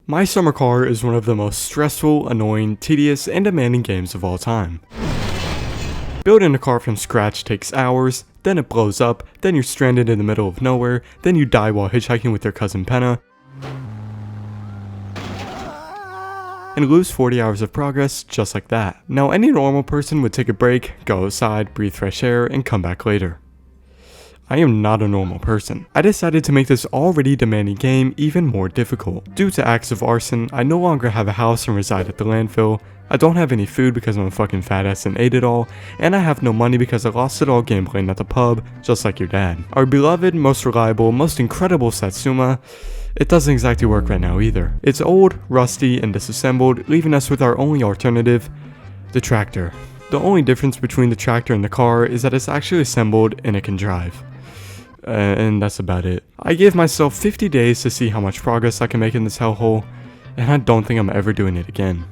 My summer car is one of the most stressful, annoying, tedious, and demanding games of all time. Building a car from scratch takes hours, then it blows up, then you're stranded in the middle of nowhere, then you die while hitchhiking with your cousin Penna, and lose 40 hours of progress just like that. Now any normal person would take a break, go outside, breathe fresh air, and come back later. I am not a normal person. I decided to make this already demanding game even more difficult. Due to acts of arson, I no longer have a house and reside at the landfill. I don't have any food because I'm a fucking fat ass and ate it all, and I have no money because I lost it all gambling at the pub, just like your dad. Our beloved, most reliable, most incredible Satsuma, it doesn't exactly work right now either. It's old, rusty, and disassembled, leaving us with our only alternative, the tractor. The only difference between the tractor and the car is that it's actually assembled and it can drive. And that's about it. I gave myself 50 days to see how much progress I can make in this hellhole, and I don't think I'm ever doing it again.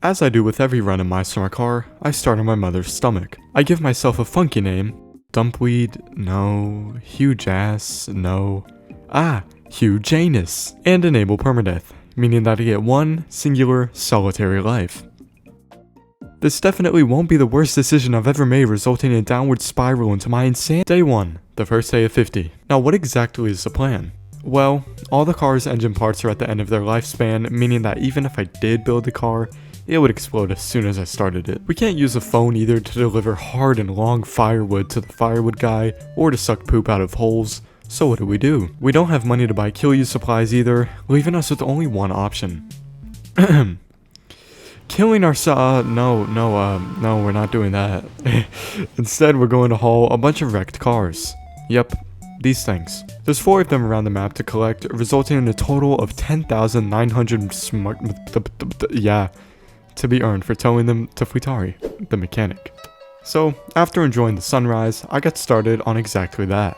As I do with every run in my summer car, I start on my mother's stomach. I give myself a funky name. Dumpweed? No. Huge ass? No. Huge anus. And enable permadeath, meaning that I get one singular solitary life. This definitely won't be the worst decision I've ever made, resulting in a downward spiral into my insane. Day 1, the first day of 50. Now what exactly is the plan? Well, all the car's engine parts are at the end of their lifespan, meaning that even if I did build the car, it would explode as soon as I started it. We can't use a phone either to deliver hard and long firewood to the firewood guy, or to suck poop out of holes. So what do? We don't have money to buy kill you supplies either, leaving us with only one option. Killing ourselves. No, we're not doing that. Instead, we're going to haul a bunch of wrecked cars. Yep, these things. There's 4 of them around the map to collect, resulting in a total of 10,900 smart... to be earned for towing them to Futari, the mechanic. So, after enjoying the sunrise, I got started on exactly that.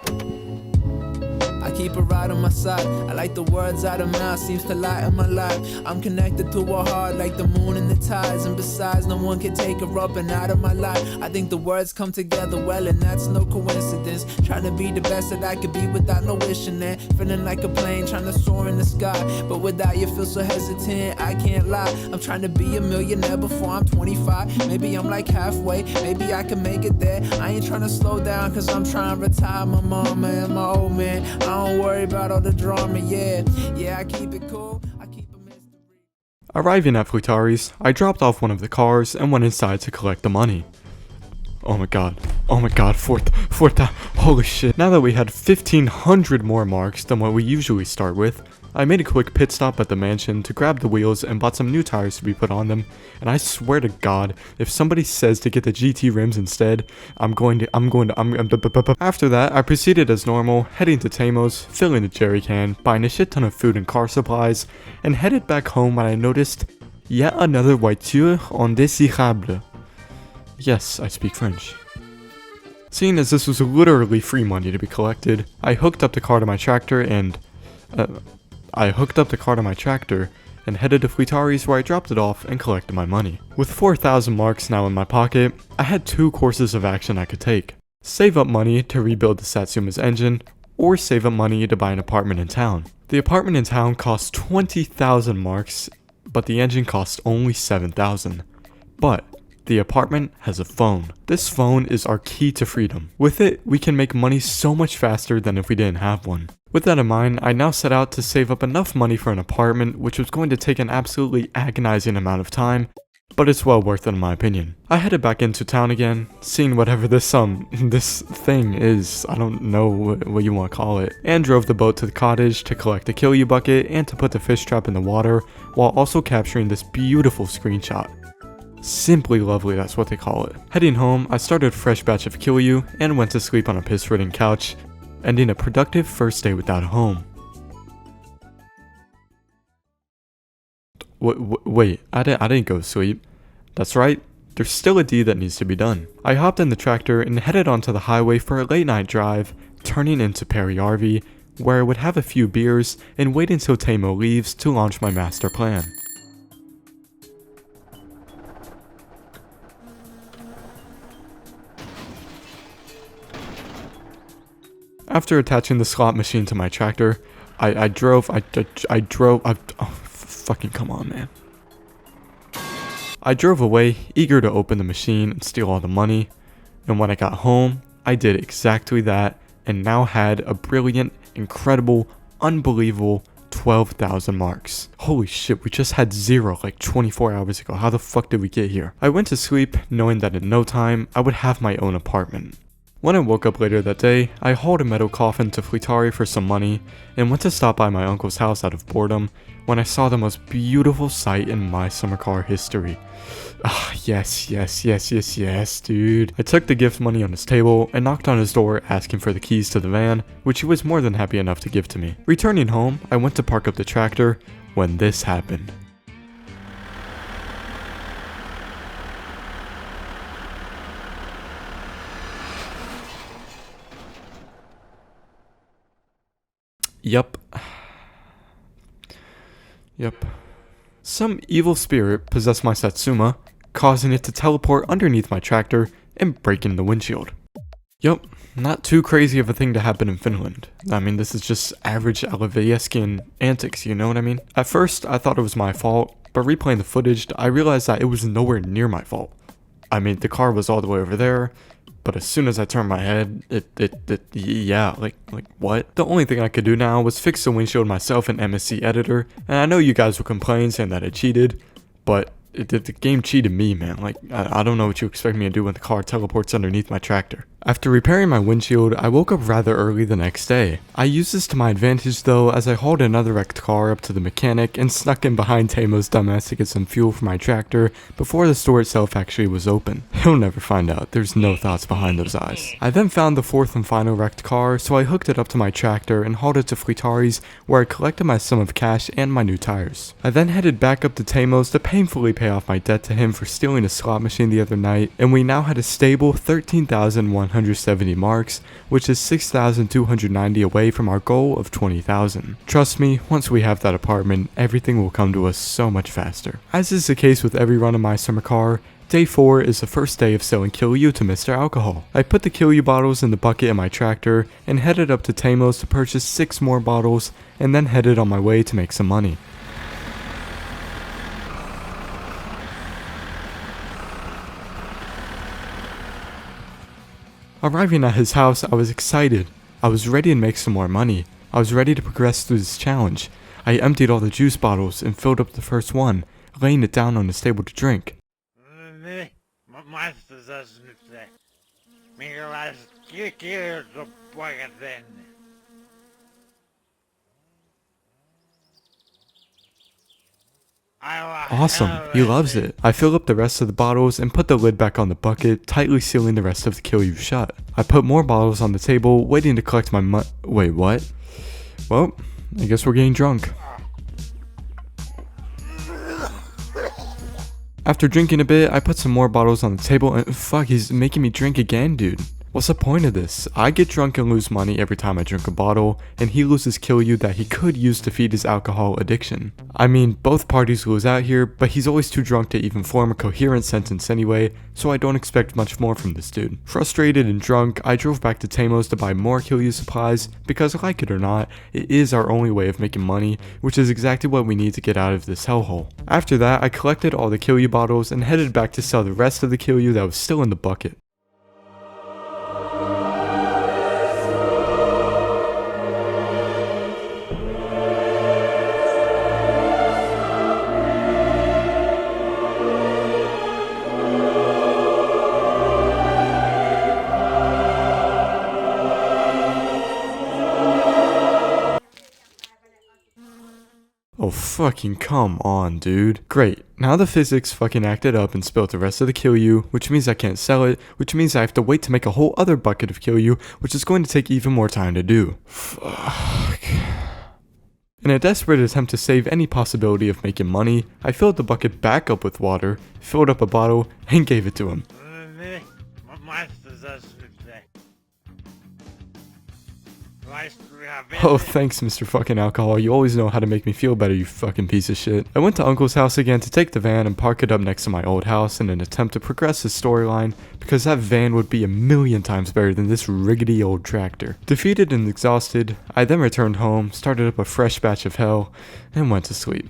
I keep her right on my side. I like the words out of mouth, seems to lighten my life. I'm connected to her heart like the moon and the tides. And besides, no one can take her up and out of my life. I think the words come together well, and that's no coincidence. Trying to be the best that I could be without no wishing it. Feeling like a plane trying to soar in the sky, but without you feel so hesitant. I can't lie, I'm trying to be a millionaire before I'm 25. Maybe I'm like halfway, maybe I can make it there. I ain't trying to slow down, cause I'm trying to retire my mama and my old man. I don't worry about all the drama, yeah, I keep it cool, I keep a mystery. Arriving at Futari's, I dropped off one of the cars and went inside to collect the money. Oh my god, fourth, holy shit. Now that we had 1,500 more marks than what we usually start with, I made a quick pit stop at the mansion to grab the wheels and bought some new tires to be put on them, and I swear to god, if somebody says to get the GT rims instead, After that, I proceeded as normal, heading to Tamo's, filling the jerry can, buying a shit ton of food and car supplies, and headed back home when I noticed yet another voiture indésirable. Yes, I speak French. Seeing as this was literally free money to be collected, I hooked up the car to my tractor and headed to Futari's, where I dropped it off and collected my money. With 4,000 marks now in my pocket, I had 2 courses of action I could take. Save up money to rebuild the Satsuma's engine, or save up money to buy an apartment in town. The apartment in town costs 20,000 marks, but the engine costs only 7,000. But the apartment has a phone. This phone is our key to freedom. With it, we can make money so much faster than if we didn't have one. With that in mind, I now set out to save up enough money for an apartment, which was going to take an absolutely agonizing amount of time, but it's well worth it in my opinion. I headed back into town again, seeing whatever this thing is, I don't know what you want to call it, and drove the boat to the cottage to collect the kill you bucket and to put the fish trap in the water, while also capturing this beautiful screenshot. Simply lovely, that's what they call it. Heading home, I started a fresh batch of kill you and went to sleep on a piss-ridden couch, ending a productive first day without a home. Wait, I didn't go to sleep. That's right, there's still a deed that needs to be done. I hopped in the tractor and headed onto the highway for a late night drive, turning into Perry RV, where I would have a few beers and wait until Tamo leaves to launch my master plan. After attaching the slot machine to my tractor, fucking come on, man. I drove away, eager to open the machine and steal all the money, and when I got home, I did exactly that, and now had a brilliant, incredible, unbelievable 12,000 marks. Holy shit, we just had 0 like 24 hours ago. How the fuck did we get here? I went to sleep knowing that in no time, I would have my own apartment. When I woke up later that day, I hauled a metal coffin to Fleetari for some money and went to stop by my uncle's house out of boredom when I saw the most beautiful sight in my summer car history. Ah, yes, dude. I took the gift money on his table and knocked on his door asking for the keys to the van, which he was more than happy enough to give to me. Returning home, I went to park up the tractor when this happened. Yup. Some evil spirit possessed my Satsuma, causing it to teleport underneath my tractor and break in the windshield. Yup, not too crazy of a thing to happen in Finland. I mean, this is just average Alaveyeskian antics, you know what I mean? At first, I thought it was my fault, but replaying the footage, I realized that it was nowhere near my fault. I mean, the car was all the way over there, but as soon as I turned my head, like what? The only thing I could do now was fix the windshield myself in MSC Editor, and I know you guys will complain saying that I cheated, but the game cheated me, man. Like, I don't know what you expect me to do when the car teleports underneath my tractor. After repairing my windshield, I woke up rather early the next day. I used this to my advantage though, as I hauled another wrecked car up to the mechanic and snuck in behind Tamo's dumbass to get some fuel for my tractor before the store itself actually was open. He'll never find out, there's no thoughts behind those eyes. I then found the fourth and final wrecked car, so I hooked it up to my tractor and hauled it to Fleetari's, where I collected my sum of cash and my new tires. I then headed back up to Tamo's to painfully pay off my debt to him for stealing a slot machine the other night, and we now had a stable 13,170 marks, which is 6,290 away from our goal of 20,000. Trust me, once we have that apartment, everything will come to us so much faster. As is the case with every run of my summer car, Day 4 is the first day of selling Kill You to Mr. Alcohol. I put the Kill You bottles in the bucket in my tractor and headed up to Tamo's to purchase 6 more bottles and then headed on my way to make some money. Arriving at his house, I was excited. I was ready to make some more money. I was ready to progress through this challenge. I emptied all the juice bottles and filled up the first one, laying it down on his table to drink. Awesome, he loves it. I fill up the rest of the bottles and put the lid back on the bucket, tightly sealing the rest of the Kill You shut. I put more bottles on the table, waiting to collect my wait, what? Well, I guess we're getting drunk. After drinking a bit, I put some more bottles on the table and fuck, he's making me drink again, dude. What's the point of this? I get drunk and lose money every time I drink a bottle, and he loses Kill You that he could use to feed his alcohol addiction. I mean, both parties lose out here, but he's always too drunk to even form a coherent sentence anyway, so I don't expect much more from this dude. Frustrated and drunk, I drove back to Tamo's to buy more Kill You supplies, because like it or not, it is our only way of making money, which is exactly what we need to get out of this hellhole. After that, I collected all the Kill You bottles and headed back to sell the rest of the Kill You that was still in the bucket. Oh fucking come on, dude. Great, now the physics fucking acted up and spilled the rest of the Kill You, which means I can't sell it, which means I have to wait to make a whole other bucket of Kill You, which is going to take even more time to do. Fuck. In a desperate attempt to save any possibility of making money, I filled the bucket back up with water, filled up a bottle, and gave it to him. Oh, thanks, Mr. fucking Alcohol. You always know how to make me feel better, you fucking piece of shit. I went to Uncle's house again to take the van and park it up next to my old house in an attempt to progress the storyline, because that van would be a million times better than this rickety old tractor. Defeated and exhausted, I then returned home, started up a fresh batch of hell, and went to sleep.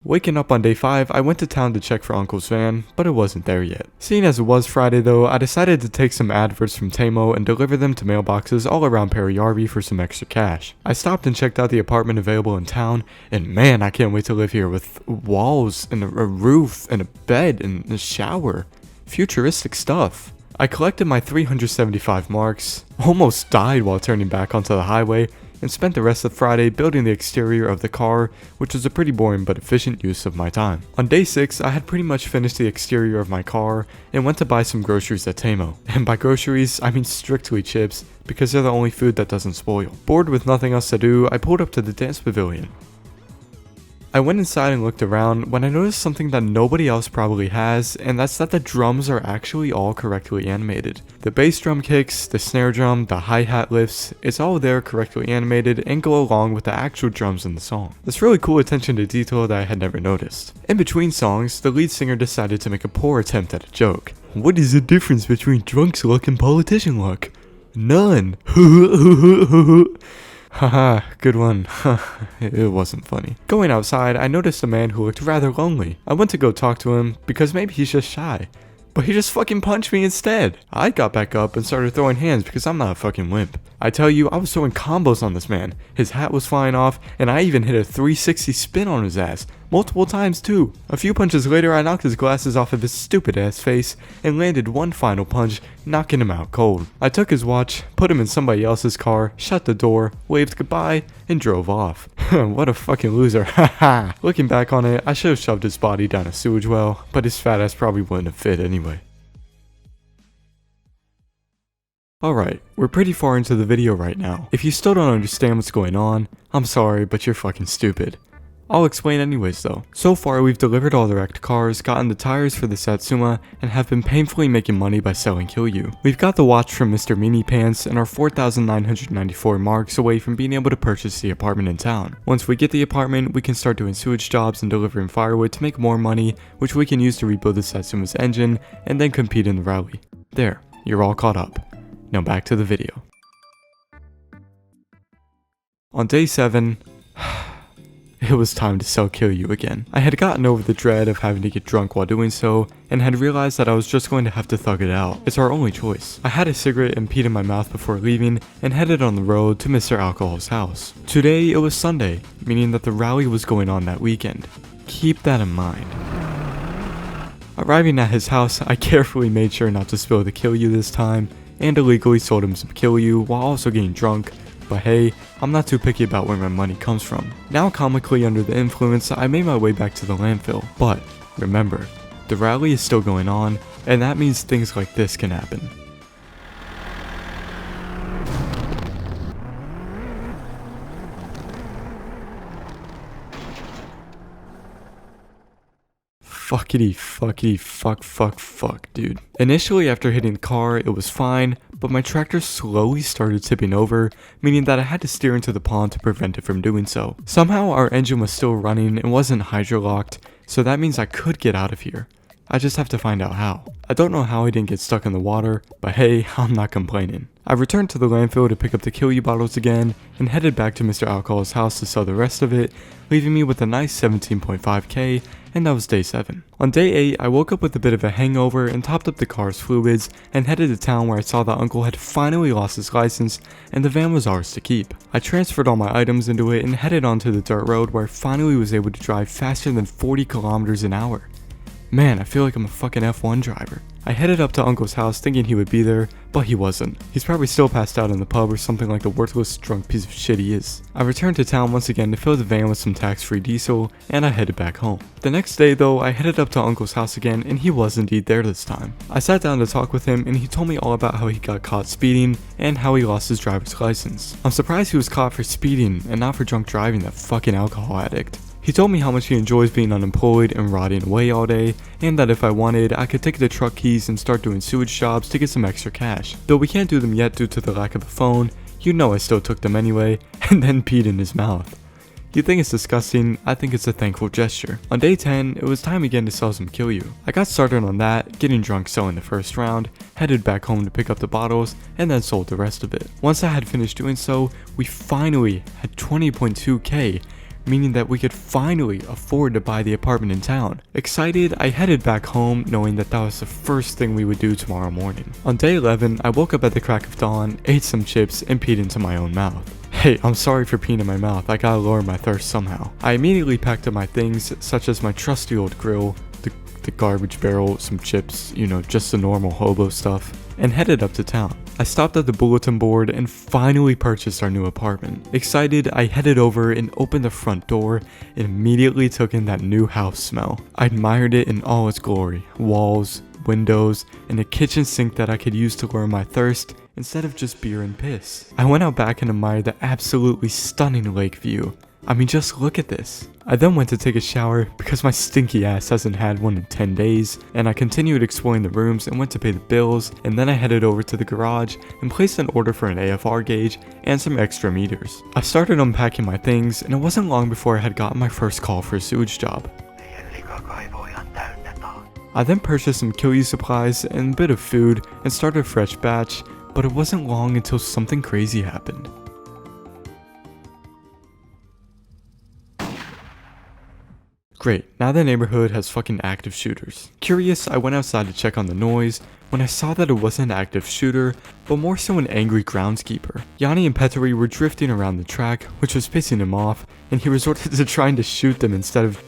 Waking up on day 5, I went to town to check for Uncle's van, but it wasn't there yet. Seeing as it was Friday though, I decided to take some adverts from Tamo and deliver them to mailboxes all around Periyarvi for some extra cash. I stopped and checked out the apartment available in town, and man, I can't wait to live here with walls and a roof and a bed and a shower. Futuristic stuff. I collected my 375 marks, almost died while turning back onto the highway, and spent the rest of Friday building the exterior of the car, which was a pretty boring but efficient use of my time. On day 6, I had pretty much finished the exterior of my car and went to buy some groceries at Tamo. And by groceries, I mean strictly chips, because they're the only food that doesn't spoil. Bored with nothing else to do, I pulled up to the dance pavilion. I went inside and looked around when I noticed something that nobody else probably has, and that's that the drums are actually all correctly animated. The bass drum kicks, the snare drum, the hi-hat lifts, it's all there correctly animated and go along with the actual drums in the song. That's really cool attention to detail that I had never noticed. In between songs, the lead singer decided to make a poor attempt at a joke. What is the difference between drunk's luck and politician luck? None. Haha, good one. It wasn't funny. Going outside, I noticed a man who looked rather lonely. I went to go talk to him because maybe he's just shy. But he just fucking punched me instead. I got back up and started throwing hands because I'm not a fucking wimp. I tell you, I was throwing combos on this man. His hat was flying off, and I even hit a 360 spin on his ass. Multiple times too. A few punches later, I knocked his glasses off of his stupid ass face and landed one final punch, knocking him out cold. I took his watch, put him in somebody else's car, shut the door, waved goodbye, and drove off. What a fucking loser, haha. Looking back on it, I should have shoved his body down a sewage well, but his fat ass probably wouldn't have fit anyway. Alright, we're pretty far into the video right now. If you still don't understand what's going on, I'm sorry, but you're fucking stupid. I'll explain anyways though. So far we've delivered all the wrecked cars, gotten the tires for the Satsuma, and have been painfully making money by selling Kilyu. We've got the watch from Mr. Meanie Pants and are 4,994 marks away from being able to purchase the apartment in town. Once we get the apartment, we can start doing sewage jobs and delivering firewood to make more money, which we can use to rebuild the Satsuma's engine, and then compete in the rally. There, you're all caught up. Now back to the video. On day 7, it was time to sell Kilyu again. I had gotten over the dread of having to get drunk while doing so, and had realized that I was just going to have to thug it out. It's our only choice. I had a cigarette and peed in my mouth before leaving, and headed on the road to Mr. Alcohol's house. Today it was Sunday, meaning that the rally was going on that weekend. Keep that in mind. Arriving at his house, I carefully made sure not to spill the Kilyu this time, and illegally sold him some Kilyu while also getting drunk, but hey, I'm not too picky about where my money comes from. Now comically under the influence, I made my way back to the landfill, but remember, the rally is still going on, and that means things like this can happen. Fuckity fuck, dude. Initially after hitting the car, it was fine, but my tractor slowly started tipping over, meaning that I had to steer into the pond to prevent it from doing so. Somehow our engine was still running and wasn't hydrolocked, so that means I could get out of here. I just have to find out how. I don't know how I didn't get stuck in the water, but hey, I'm not complaining. I returned to the landfill to pick up the Kilyu bottles again, and headed back to Mr. Alcohol's house to sell the rest of it, leaving me with a nice 17.5k, and that was day 7. On day 8, I woke up with a bit of a hangover and topped up the car's fluids, and headed to town where I saw that Uncle had finally lost his license, and the van was ours to keep. I transferred all my items into it and headed onto the dirt road where I finally was able to drive faster than 40 kilometers an hour. Man, I feel like I'm a fucking F1 driver. I headed up to Uncle's house thinking he would be there, but he wasn't. He's probably still passed out in the pub or something like the worthless drunk piece of shit he is. I returned to town once again to fill the van with some tax-free diesel, and I headed back home. The next day though, I headed up to Uncle's house again, and he was indeed there this time. I sat down to talk with him, and he told me all about how he got caught speeding, and how he lost his driver's license. I'm surprised he was caught for speeding, and not for drunk driving, that fucking alcohol addict. He told me how much he enjoys being unemployed and rotting away all day, and that if I wanted, I could take the truck keys and start doing sewage jobs to get some extra cash. Though we can't do them yet due to the lack of a phone, You know I still took them anyway, and then peed in his mouth. You think it's disgusting, I think it's a thankful gesture. On day 10, it was time again to sell some Kilyu. I got started on that, getting drunk selling the first round, headed back home to pick up the bottles, and then sold the rest of it. Once I had finished doing so, we finally had 20.2k, meaning that we could finally afford to buy the apartment in town. Excited, I headed back home knowing that that was the first thing we would do tomorrow morning. On day 11, I woke up at the crack of dawn, ate some chips, and peed into my own mouth. Hey, I'm sorry for peeing in my mouth, I gotta lower my thirst somehow. I immediately packed up my things, such as my trusty old grill, the garbage barrel, some chips, you know, just the normal hobo stuff, and headed up to town. I stopped at the bulletin board and finally purchased our new apartment. Excited, I headed over and opened the front door and immediately took in that new house smell. I admired it in all its glory. Walls, windows, and a kitchen sink that I could use to lower my thirst instead of just beer and piss. I went out back and admired the absolutely stunning lake view. I mean, just look at this. I then went to take a shower because my stinky ass hasn't had one in 10 days, and I continued exploring the rooms and went to pay the bills, and then I headed over to the garage and placed an order for an AFR gauge and some extra meters. I started unpacking my things, and it wasn't long before I had gotten my first call for a sewage job. I then purchased some Kilyu supplies and a bit of food and started a fresh batch, but it wasn't long until something crazy happened. Great, now the neighborhood has fucking active shooters. Curious, I went outside to check on the noise when I saw that it wasn't an active shooter, but more so an angry groundskeeper. Yanni and Petri were drifting around the track, which was pissing him off, and he resorted to trying to shoot them instead of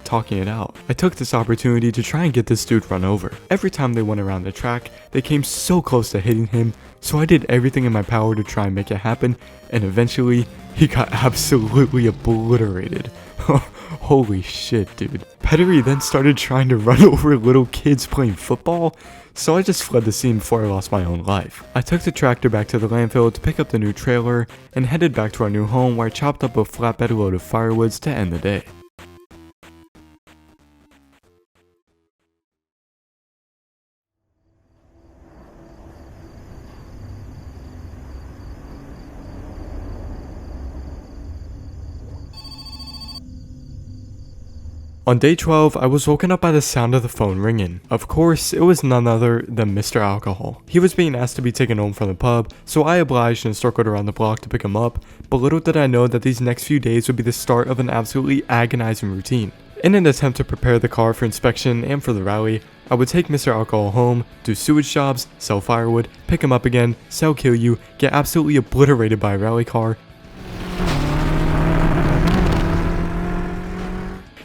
talking it out. I took this opportunity to try and get this dude run over. Every time they went around the track, they came so close to hitting him, so I did everything in my power to try and make it happen, and eventually, he got absolutely obliterated. Holy shit, dude. Petri then started trying to run over little kids playing football, so I just fled the scene before I lost my own life. I took the tractor back to the landfill to pick up the new trailer, and headed back to our new home where I chopped up a flatbed load of firewoods to end the day. On day 12, I was woken up by the sound of the phone ringing. Of course, it was none other than Mr. Alcohol. He was being asked to be taken home from the pub, so I obliged and circled around the block to pick him up, but little did I know that these next few days would be the start of an absolutely agonizing routine. In an attempt to prepare the car for inspection and for the rally, I would take Mr. Alcohol home, do sewage jobs, sell firewood, pick him up again, sell Kilyu, get absolutely obliterated by a rally car,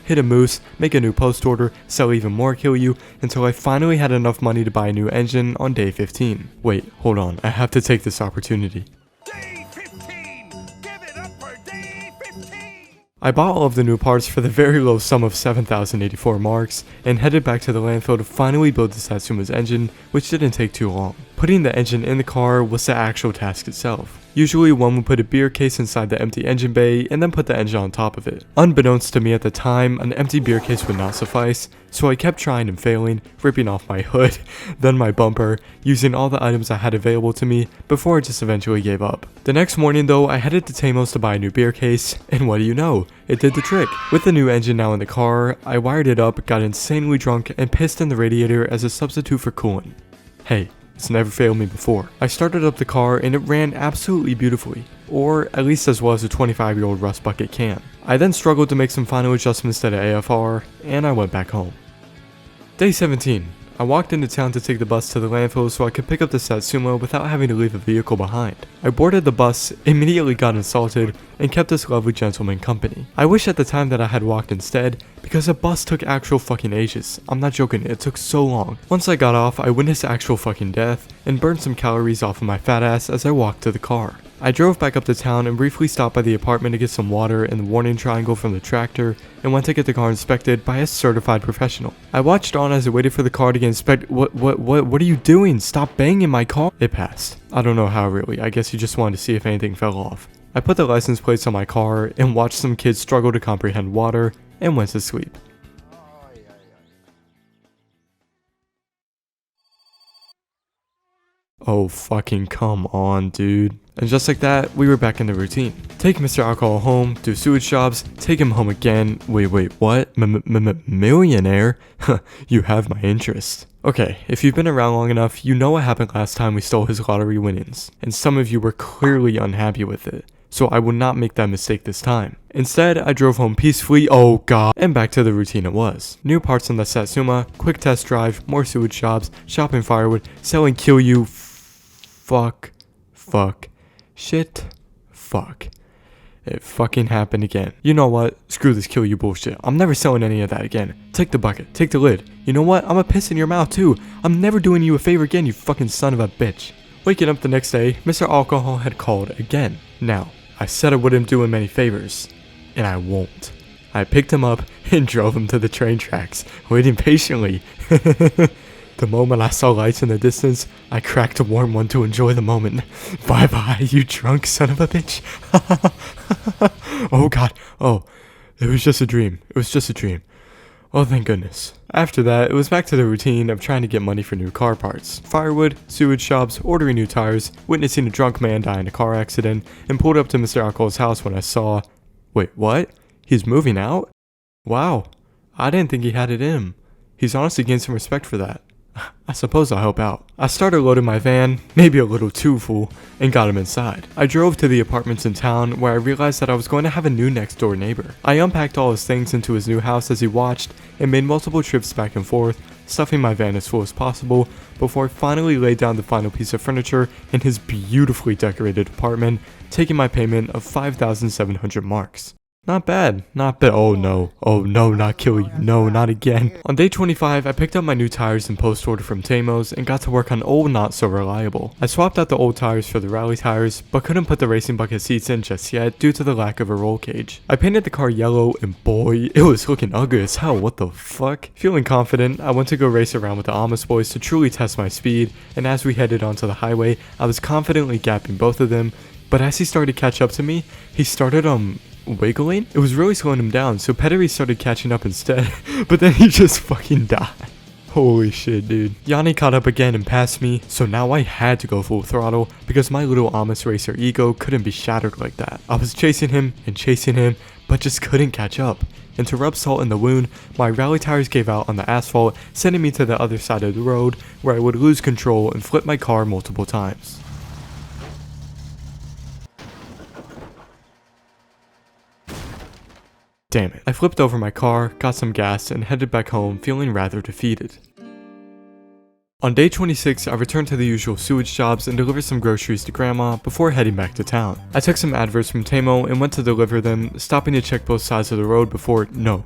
hit a moose, make a new post order, sell even more Kilyu, until I finally had enough money to buy a new engine on day 15. Wait, hold on, I have to take this opportunity. Day 15! Give it up for day 15! I bought all of the new parts for the very low sum of 7,084 marks, and headed back to the landfill to finally build the Satsuma's engine, which didn't take too long. Putting the engine in the car was the actual task itself. Usually one would put a beer case inside the empty engine bay and then put the engine on top of it. Unbeknownst to me at the time, an empty beer case would not suffice, so I kept trying and failing, ripping off my hood, then my bumper, using all the items I had available to me, before I just eventually gave up. The next morning though, I headed to Tamos to buy a new beer case, and what do you know, it did the trick. With the new engine now in the car, I wired it up, got insanely drunk, and pissed in the radiator as a substitute for coolant. Hey, it's never failed me before. I started up the car and it ran absolutely beautifully, or at least as well as a 25-year-old rust bucket can. I then struggled to make some final adjustments to the AFR, and I went back home. Day 17. I walked into town to take the bus to the landfill so I could pick up the Satsuma without having to leave a vehicle behind. I boarded the bus, immediately got insulted, and kept this lovely gentleman company. I wish at the time that I had walked instead, because the bus took actual fucking ages. I'm not joking, it took so long. Once I got off, I witnessed actual fucking death, and burned some calories off of my fat ass as I walked to the car. I drove back up to town and briefly stopped by the apartment to get some water and the warning triangle from the tractor, and went to get the car inspected by a certified professional. I watched on as I waited for the car to get inspected. What are you doing? Stop banging my car. It passed. I don't know how really, I guess he just wanted to see if anything fell off. I put the license plates on my car and watched some kids struggle to comprehend water and went to sleep. Oh, fucking come on, dude. And just like that, we were back in the routine. Take Mr. Alcohol home, do sewage jobs, take him home again. Wait, what? Millionaire? You have my interest. Okay, if you've been around long enough, you know what happened last time we stole his lottery winnings. And some of you were clearly unhappy with it. So I will not make that mistake this time. Instead, I drove home peacefully, oh god, and back to the routine it was. New parts on the Satsuma, quick test drive, more sewage jobs, shopping firewood, selling kill you, fuck, shit, fuck. It fucking happened again. You know what? Screw this kill you bullshit. I'm never selling any of that again. Take the bucket, take the lid. You know what? I'm gonna piss in your mouth too. I'm never doing you a favor again, you fucking son of a bitch. Waking up the next day, Mr. Alcohol had called again. Now, I said I wouldn't do him any favors, and I won't. I picked him up and drove him to the train tracks, waiting patiently. The moment I saw lights in the distance, I cracked a warm one to enjoy the moment. Bye bye, you drunk son of a bitch. Oh god, oh, it was just a dream. It was just a dream. Oh, thank goodness. After that, it was back to the routine of trying to get money for new car parts. Firewood, sewage shops, ordering new tires, witnessing a drunk man die in a car accident, and pulled up to Mr. Alcohol's house when I saw... Wait, what? He's moving out? Wow, I didn't think he had it in him. He's honestly gained some respect for that. I suppose I'll help out. I started loading my van, maybe a little too full, and got him inside. I drove to the apartments in town where I realized that I was going to have a new next door neighbor. I unpacked all his things into his new house as he watched and made multiple trips back and forth, stuffing my van as full as possible before I finally laid down the final piece of furniture in his beautifully decorated apartment, taking my payment of 5,700 marks. Not bad, not bad. Oh no, not kill you, no, not again. On day 25, I picked up my new tires in post order from Tamos and got to work on old not so reliable. I swapped out the old tires for the rally tires, but couldn't put the racing bucket seats in just yet due to the lack of a roll cage. I painted the car yellow and boy, it was looking ugly as hell, what the fuck? Feeling confident, I went to go race around with the Amos boys to truly test my speed, and as we headed onto the highway, I was confidently gapping both of them, but as he started to catch up to me, he started, wiggling? It was really slowing him down, so Pedery started catching up instead, but then he just fucking died. Holy shit, dude. Yanni caught up again and passed me, so now I had to go full throttle because my little Amos racer ego couldn't be shattered like that. I was chasing him, but just couldn't catch up. And to rub salt in the wound, my rally tires gave out on the asphalt, sending me to the other side of the road where I would lose control and flip my car multiple times. Damn it. I flipped over my car, got some gas, and headed back home feeling rather defeated. On day 26, I returned to the usual sewage jobs and delivered some groceries to grandma before heading back to town. I took some adverts from Tamo and went to deliver them, stopping to check both sides of the road before— No.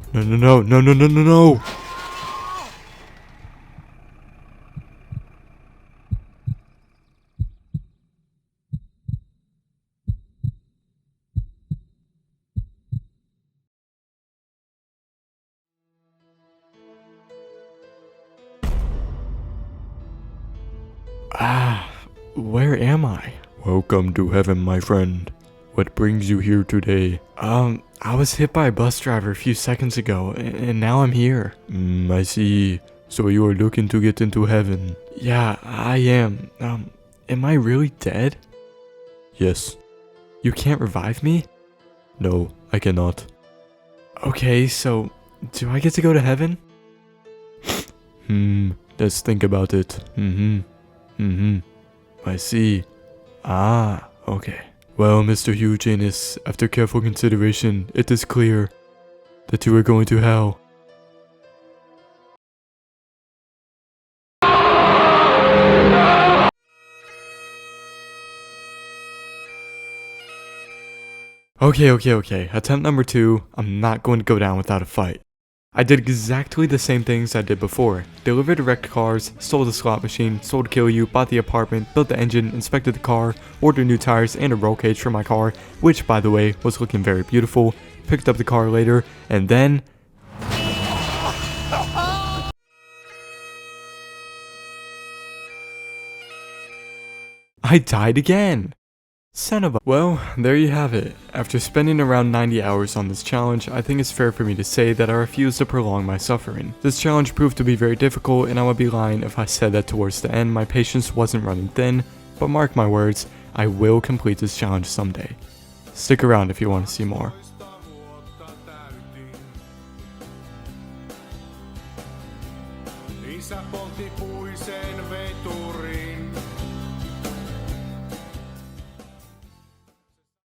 Where am I? Welcome to heaven, my friend. What brings you here today? I was hit by a bus driver a few seconds ago, and now I'm here. I see. So you are looking to get into heaven? Yeah, I am. Am I really dead? Yes. You can't revive me? No, I cannot. Okay, so do I get to go to heaven? Let's think about it. I see. Ah, okay. Well, Mr. Eugenus, after careful consideration, it is clear that you are going to hell. Okay. Attempt number 2, I'm not going to go down without a fight. I did exactly the same things I did before. Delivered wrecked cars, stole the slot machine, sold Kill You, bought the apartment, built the engine, inspected the car, ordered new tires and a roll cage for my car, which by the way was looking very beautiful, picked up the car later, and then... I died again! Son of a— Well, there you have it. After spending around 90 hours on this challenge, I think it's fair for me to say that I refuse to prolong my suffering. This challenge proved to be very difficult, and I would be lying if I said that towards the end my patience wasn't running thin, but mark my words, I will complete this challenge someday. Stick around if you want to see more.